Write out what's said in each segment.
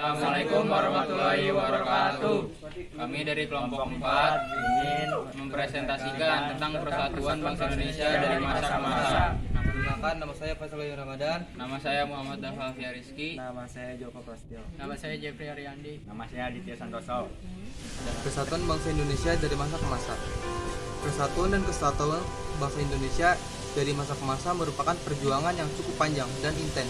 Assalamualaikum warahmatullahi wabarakatuh. Kami dari kelompok 4 ingin mempresentasikan tentang persatuan bangsa Indonesia dari masa ke masa. Perkenalkan, nama saya Faisal Ramadan. Nama saya Muhammad Dafalvia Rizky. Nama saya Joko Prasetyo. Nama saya Jeffrey Ariandi. Nama saya Aditya Santoso. Persatuan bangsa Indonesia dari masa ke masa. Persatuan dan kesatuan bangsa Indonesia dari masa ke masa merupakan perjuangan yang cukup panjang dan intens.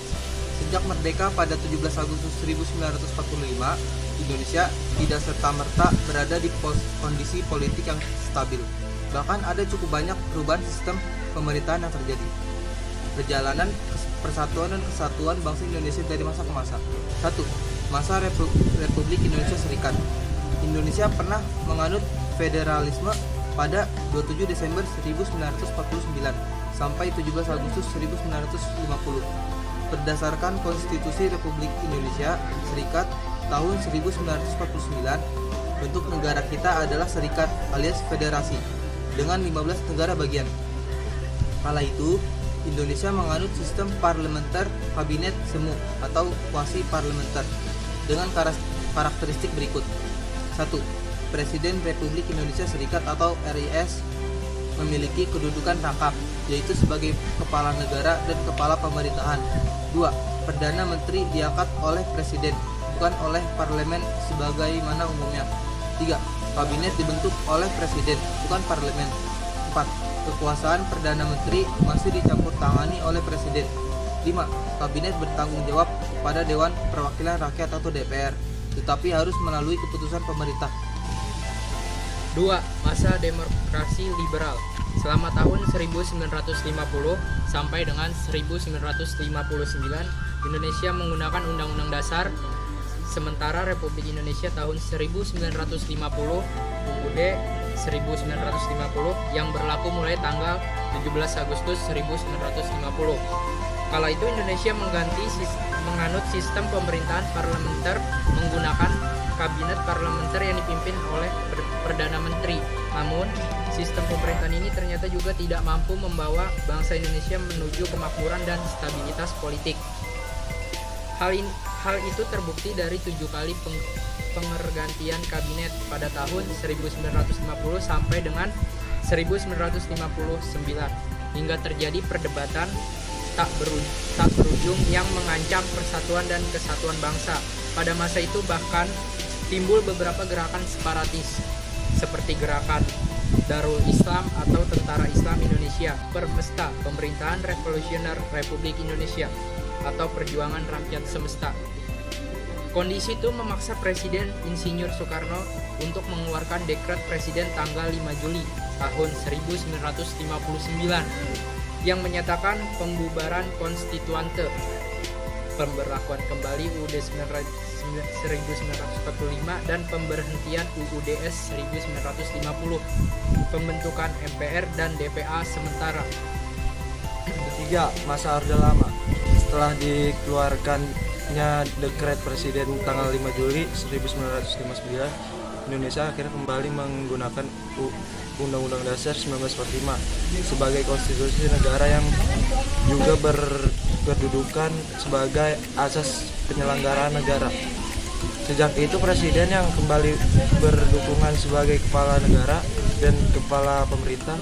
Sejak merdeka pada 17 Agustus 1945, Indonesia tidak serta-merta berada di kondisi politik yang stabil. Bahkan ada cukup banyak perubahan sistem pemerintahan yang terjadi. Perjalanan persatuan dan kesatuan bangsa Indonesia dari masa ke masa. 1. Masa Republik Indonesia Serikat. Indonesia pernah menganut federalisme pada 27 Desember 1949 sampai 17 Agustus 1950. Berdasarkan Konstitusi Republik Indonesia Serikat tahun 1949, bentuk negara kita adalah serikat alias federasi dengan 15 negara bagian. Kala itu, Indonesia menganut sistem parlementer kabinet semu atau kuasi parlementer dengan karakteristik berikut. 1. Presiden Republik Indonesia Serikat atau RIS memiliki kedudukan rangkap, yaitu sebagai kepala negara dan kepala pemerintahan. 2. Perdana Menteri diangkat oleh Presiden, bukan oleh Parlemen sebagaimana umumnya. 3. Kabinet dibentuk oleh Presiden, bukan Parlemen. 4. Kekuasaan Perdana Menteri masih dicampur tangani oleh Presiden. 5. Kabinet bertanggung jawab kepada Dewan Perwakilan Rakyat atau DPR, tetapi harus melalui keputusan pemerintah. 2. Masa demokrasi liberal. Selama tahun 1950 sampai dengan 1959, Indonesia menggunakan Undang-Undang Dasar, sementara Republik Indonesia tahun 1950 UUD 1950 yang berlaku mulai tanggal 17 Agustus 1950. Kala itu Indonesia menganut sistem pemerintahan parlementer menggunakan kabinet parlementer yang dipimpin oleh Perdana Menteri. Namun, sistem pemerintahan ini ternyata juga tidak mampu membawa bangsa Indonesia menuju kemakmuran dan stabilitas politik. Hal itu terbukti dari 7 kali pengergantian kabinet pada tahun 1950 sampai dengan 1959 hingga terjadi perdebatan tak berujung yang mengancam persatuan dan kesatuan bangsa. Pada masa itu bahkan timbul beberapa gerakan separatis seperti gerakan Darul Islam atau Tentara Islam Indonesia, Permesta, Pemerintahan Revolusioner Republik Indonesia, atau Perjuangan Rakyat Semesta. Kondisi itu memaksa Presiden Insinyur Soekarno untuk mengeluarkan dekret Presiden tanggal 5 Juli tahun 1959 yang menyatakan pembubaran konstituante, pemberlakuan kembali UUD 1945 dan pemberhentian UUDS 1950, pembentukan MPR dan DPA sementara. 3. Masa Orde Lama. Setelah dikeluarkannya dekret Presiden tanggal 5 Juli 1959, Indonesia akhirnya kembali menggunakan Undang-Undang Dasar 1945 sebagai konstitusi negara yang juga berkedudukan sebagai asas penyelenggaraan negara. Sejak itu Presiden yang kembali berdukungan sebagai kepala negara dan kepala pemerintah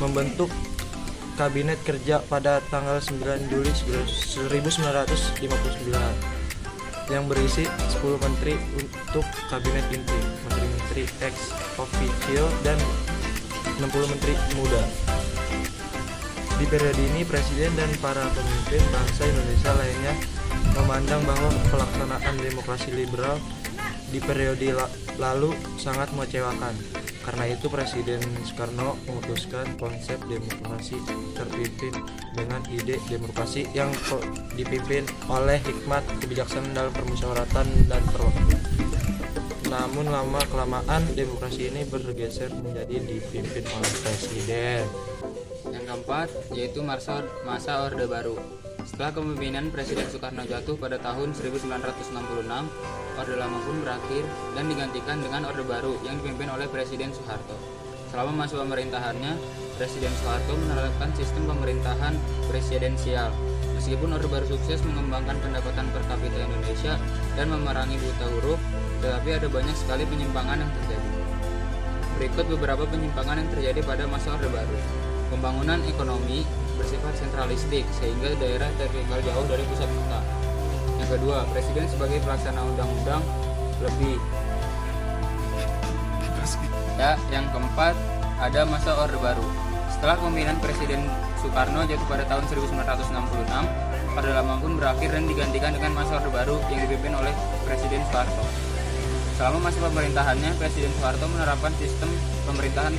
membentuk Kabinet Kerja pada tanggal 9 Juli 1959 yang berisi 10 menteri untuk kabinet inti, menteri-menteri ex officio dan 60 menteri muda. Di periode ini Presiden dan para pemimpin bangsa Indonesia lainnya memandang bahwa pelaksanaan demokrasi liberal di periode lalu sangat mengecewakan. Karena itu Presiden Soekarno memutuskan konsep demokrasi terpimpin dengan ide demokrasi yang dipimpin oleh hikmat kebijaksanaan dalam permusyawaratan dan perwakilan. Namun lama-kelamaan demokrasi ini bergeser menjadi dipimpin oleh Presiden. Yang keempat yaitu masa Orde Baru. Setelah kepemimpinan Presiden Soekarno jatuh pada tahun 1966, Orde Lama pun berakhir dan digantikan dengan Orde Baru yang dipimpin oleh Presiden Soeharto. Selama masa pemerintahannya, Presiden Soeharto menerapkan sistem pemerintahan presidensial. Meskipun Orde Baru sukses mengembangkan pendapatan per kapita Indonesia dan memerangi buta huruf, tetapi ada banyak sekali penyimpangan yang terjadi. Berikut beberapa penyimpangan yang terjadi pada masa Orde Baru. Pembangunan ekonomi bersifat sentralistik sehingga daerah tertinggal jauh dari pusat kota. Yang kedua, presiden sebagai pelaksana undang-undang lebih. Yang keempat, ada masa Orde Baru. Setelah pemilihan Presiden Soekarno jatuh pada tahun 1966, Orde Lama pun berakhir dan digantikan dengan masa Orde Baru yang dipimpin oleh Presiden Soeharto. Selama masa pemerintahannya, Presiden Soeharto menerapkan sistem pemerintahan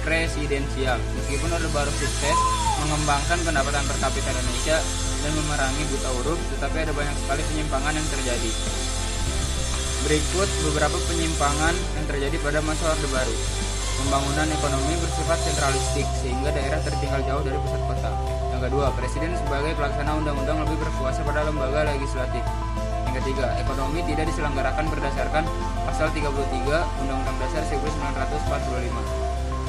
presidensial. Meskipun Orde Baru sukses mengembangkan pendapatan per kapita Indonesia dan memerangi buta huruf, tetapi ada banyak sekali penyimpangan yang terjadi. Berikut beberapa penyimpangan yang terjadi pada masa Orde Baru. Pembangunan ekonomi bersifat sentralistik sehingga daerah tertinggal jauh dari pusat kota. Yang kedua, presiden sebagai pelaksana undang-undang lebih berkuasa pada lembaga legislatif. Yang ketiga, ekonomi tidak diselenggarakan berdasarkan pasal 33 Undang-Undang Dasar 1945.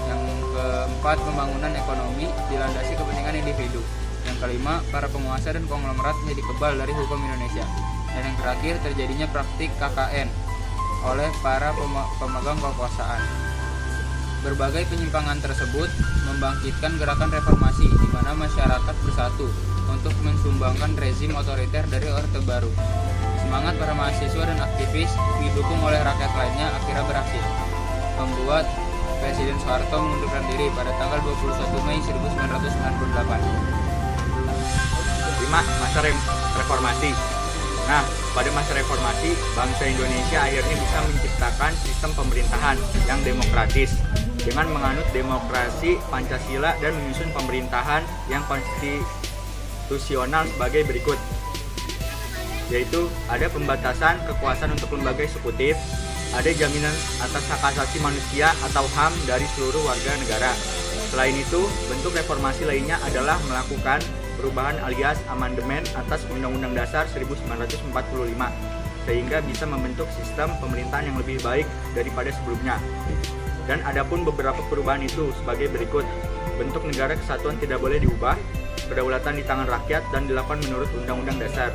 Yang keempat, pembangunan ekonomi dilandasi kepentingan individu. Yang kelima, para penguasa dan konglomerat menjadi kebal dari hukum Indonesia. Dan yang terakhir, terjadinya praktik KKN oleh para pemegang kekuasaan. Berbagai penyimpangan tersebut membangkitkan gerakan reformasi di mana masyarakat bersatu untuk mensumbangkan rezim otoriter dari Orde Baru. Semangat para mahasiswa dan aktivis didukung oleh rakyat lainnya akhirnya berhasil membuat Presiden Soeharto mengundurkan diri pada tanggal 21 Mei 1998. 5. Masa reformasi. Nah, pada masa reformasi, bangsa Indonesia akhirnya bisa menciptakan sistem pemerintahan yang demokratis dengan menganut demokrasi Pancasila dan menyusun pemerintahan yang konstitusional sebagai berikut, yaitu ada pembatasan kekuasaan untuk lembaga eksekutif, ada jaminan atas hak asasi manusia atau HAM dari seluruh warga negara. Selain itu, bentuk reformasi lainnya adalah melakukan perubahan alias amandemen atas Undang-Undang Dasar 1945 sehingga bisa membentuk sistem pemerintahan yang lebih baik daripada sebelumnya. Dan adapun beberapa perubahan itu sebagai berikut. Bentuk negara kesatuan tidak boleh diubah, kedaulatan di tangan rakyat dan dilakukan menurut Undang-Undang Dasar.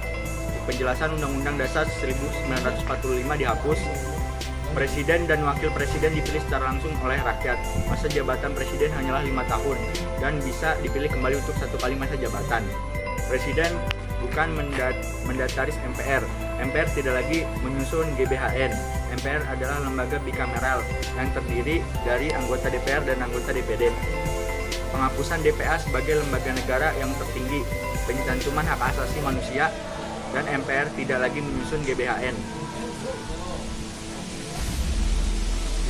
Penjelasan Undang-Undang Dasar 1945 dihapus. Presiden dan wakil presiden dipilih secara langsung oleh rakyat. Masa jabatan presiden hanyalah 5 tahun dan bisa dipilih kembali untuk 1 kali masa jabatan. Presiden bukan mendataris MPR. MPR tidak lagi menyusun GBHN. MPR adalah lembaga bikameral yang terdiri dari anggota DPR dan anggota DPD. Penghapusan DPA sebagai lembaga negara yang tertinggi, pencantuman hak asasi manusia, dan MPR tidak lagi menyusun GBHN.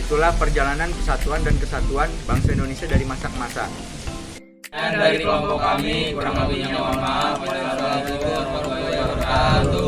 Itulah perjalanan kesatuan dan kesatuan bangsa Indonesia dari masa ke masa. Dan dari kelompok kami, kurang lebihnya mohon maaf. Wassalamualaikum warahmatullahi wabarakatuh.